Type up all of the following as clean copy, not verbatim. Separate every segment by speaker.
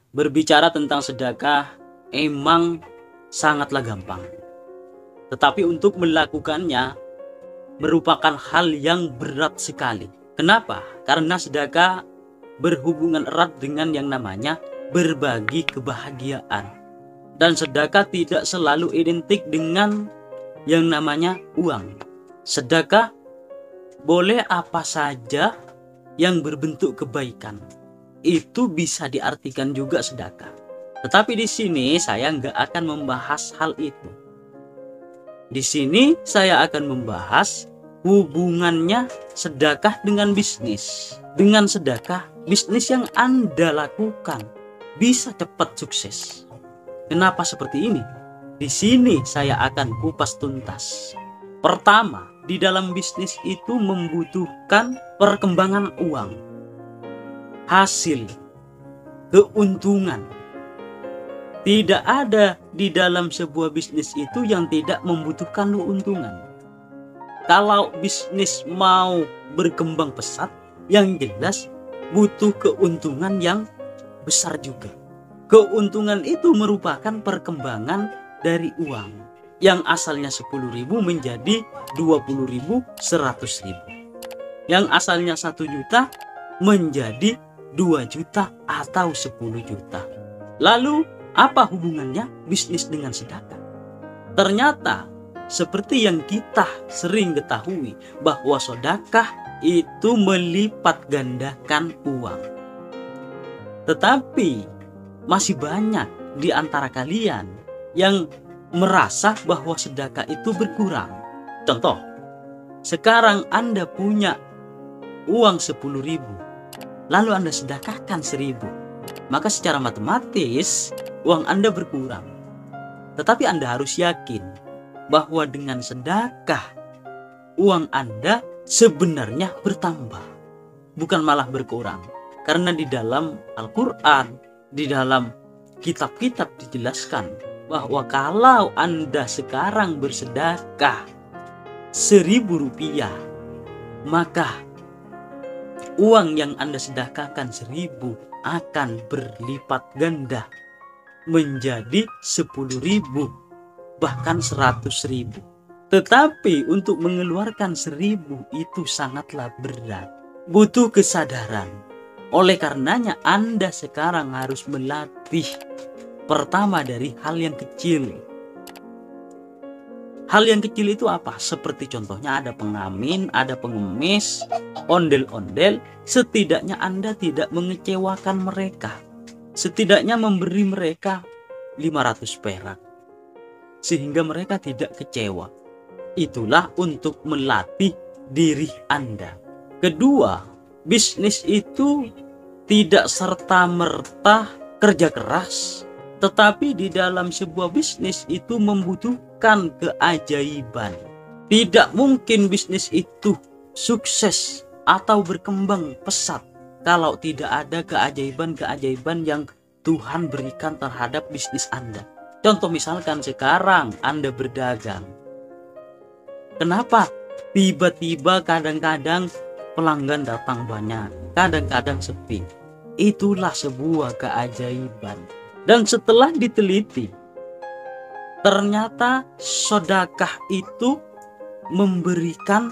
Speaker 1: Berbicara tentang sedekah emang sangatlah gampang. Tetapi untuk melakukannya merupakan hal yang berat sekali. Kenapa? Karena sedekah berhubungan erat dengan yang namanya berbagi kebahagiaan. Dan sedekah tidak selalu identik dengan yang namanya uang. Sedekah boleh apa saja yang berbentuk kebaikan. Itu bisa diartikan juga sedekah. Tetapi di sini saya nggak akan membahas hal itu. Di sini saya akan membahas hubungannya sedekah dengan bisnis. Dengan sedekah, bisnis yang Anda lakukan bisa cepat sukses. Kenapa seperti ini? Di sini saya akan kupas tuntas. Pertama, di dalam bisnis itu membutuhkan perkembangan uang, hasil, keuntungan. Tidak ada di dalam sebuah bisnis itu yang tidak membutuhkan keuntungan. Kalau bisnis mau berkembang pesat, yang jelas butuh keuntungan yang besar juga. Keuntungan itu merupakan perkembangan dari uang yang asalnya 10.000 menjadi 20.000, 100.000. Yang asalnya 1 juta menjadi 2 juta atau 10 juta. Lalu apa hubungannya bisnis dengan sedekah? Ternyata seperti yang kita sering ketahui bahwa sedekah itu melipat gandakan uang. Tetapi masih banyak di antara kalian yang merasa bahwa sedekah itu berkurang. Contoh, sekarang Anda punya uang 10.000, lalu Anda sedekahkan 1.000, maka secara matematis uang Anda berkurang. Tetapi Anda harus yakin bahwa dengan sedekah uang Anda sebenarnya bertambah, bukan malah berkurang. Karena di dalam Al-Quran, di dalam kitab-kitab dijelaskan bahwa kalau Anda sekarang bersedekah 1.000 rupiah, maka uang yang Anda sedekahkan 1.000 akan berlipat ganda menjadi 10.000, bahkan 100.000. Tetapi untuk mengeluarkan 1.000 itu sangatlah berat, butuh kesadaran. Oleh karenanya Anda sekarang harus melatih pertama dari hal yang kecil. Hal yang kecil itu apa? Seperti contohnya ada pengamen, ada pengemis, ondel-ondel. Setidaknya Anda tidak mengecewakan mereka. Setidaknya memberi mereka 500 perak, sehingga mereka tidak kecewa. Itulah untuk melatih diri Anda. Kedua, bisnis itu tidak serta-merta kerja keras, tetapi di dalam sebuah bisnis itu membutuhkan keajaiban. Tidak mungkin bisnis itu sukses atau berkembang pesat kalau tidak ada keajaiban-keajaiban yang Tuhan berikan terhadap bisnis Anda. Contoh misalkan sekarang Anda berdagang. Kenapa tiba-tiba kadang-kadang pelanggan datang banyak, kadang-kadang sepi? Itulah sebuah keajaiban. Dan setelah diteliti, ternyata sedekah itu memberikan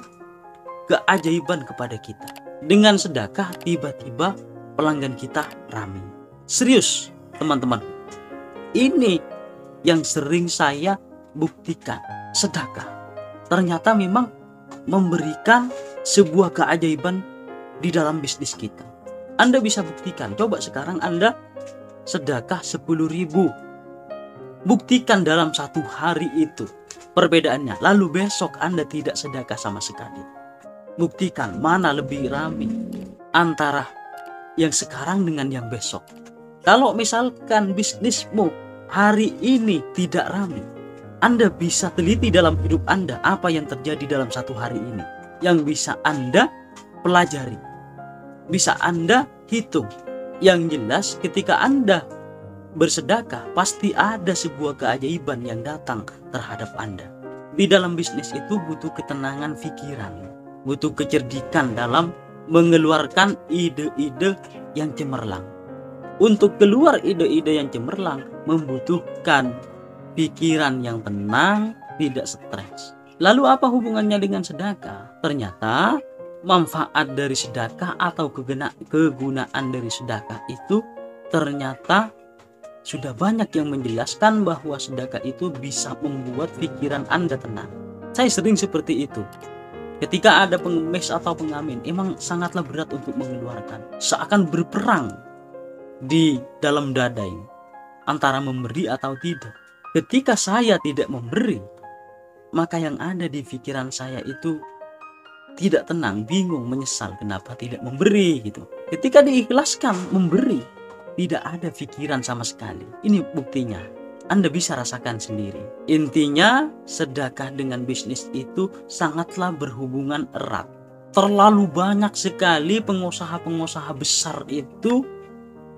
Speaker 1: keajaiban kepada kita. Dengan sedekah tiba-tiba pelanggan kita ramai. Serius teman-teman, ini yang sering saya buktikan. Sedekah ternyata memang memberikan sebuah keajaiban di dalam bisnis kita. Anda bisa buktikan. Coba sekarang Anda sedekah 10.000, buktikan dalam 1 hari itu perbedaannya. Lalu besok Anda tidak sedekah sama sekali. Buktikan mana lebih ramai antara yang sekarang dengan yang besok. Kalau misalkan bisnismu hari ini tidak ramai, Anda bisa teliti dalam hidup Anda apa yang terjadi dalam 1 hari ini, yang bisa Anda pelajari, bisa Anda hitung. Yang jelas ketika Anda bersedekah pasti ada sebuah keajaiban yang datang terhadap Anda. Di dalam bisnis itu butuh ketenangan pikiran, butuh kecerdikan dalam mengeluarkan ide-ide yang cemerlang. Untuk keluar ide-ide yang cemerlang membutuhkan pikiran yang tenang, tidak stres. Lalu apa hubungannya dengan sedekah? Ternyata manfaat dari sedekah atau kegunaan dari sedekah itu ternyata sudah banyak yang menjelaskan bahwa sedekah itu bisa membuat pikiran Anda tenang. Saya sering seperti itu. Ketika ada pengemis atau pengamen, emang sangatlah berat untuk mengeluarkan. Seakan berperang di dalam dada ini, antara memberi atau tidak. Ketika saya tidak memberi, maka yang ada di pikiran saya itu tidak tenang, bingung, menyesal kenapa tidak memberi gitu. Ketika diikhlaskan memberi, tidak ada pikiran sama sekali. Ini buktinya. Anda bisa rasakan sendiri. Intinya sedekah dengan bisnis itu sangatlah berhubungan erat. Terlalu banyak sekali pengusaha-pengusaha besar itu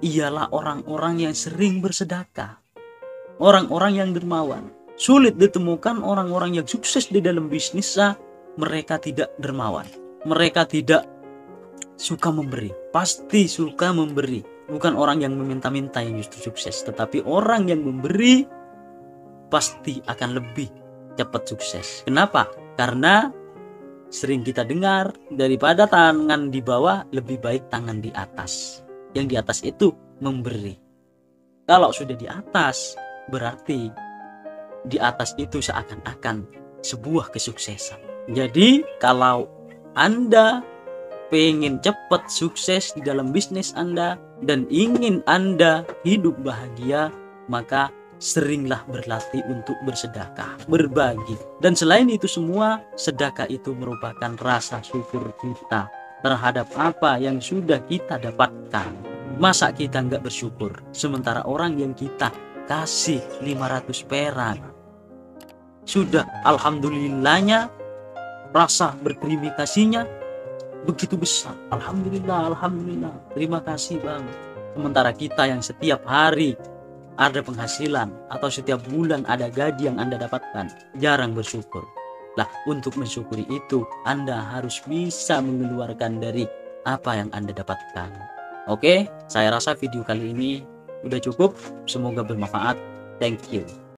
Speaker 1: ialah orang-orang yang sering bersedekah. Orang-orang yang dermawan. Sulit ditemukan orang-orang yang sukses di dalam bisnis, mereka tidak dermawan. Mereka tidak suka memberi. Pasti suka memberi. Bukan orang yang meminta-minta yang justru sukses, tetapi orang yang memberi pasti akan lebih cepat sukses. Kenapa? Karena sering kita dengar, daripada tangan di bawah lebih baik tangan di atas. Yang di atas itu memberi. Kalau sudah di atas, berarti di atas itu seakan-akan sebuah kesuksesan. Jadi kalau Anda pengen cepat sukses di dalam bisnis Anda dan ingin Anda hidup bahagia, maka seringlah berlatih untuk bersedekah, berbagi. Dan selain itu semua, sedekah itu merupakan rasa syukur kita terhadap apa yang sudah kita dapatkan. Masa kita nggak bersyukur sementara orang yang kita kasih 500 perak sudah alhamdulillahnya, rasa berterima kasihnya begitu besar. Alhamdulillah, alhamdulillah, terima kasih Bang. Sementara kita yang setiap hari ada penghasilan atau setiap bulan ada gaji yang Anda dapatkan, jarang bersyukur. Lah, untuk mensyukuri itu Anda harus bisa mengeluarkan dari apa yang Anda dapatkan. Oke, saya rasa video kali ini udah cukup. Semoga bermanfaat. Thank you.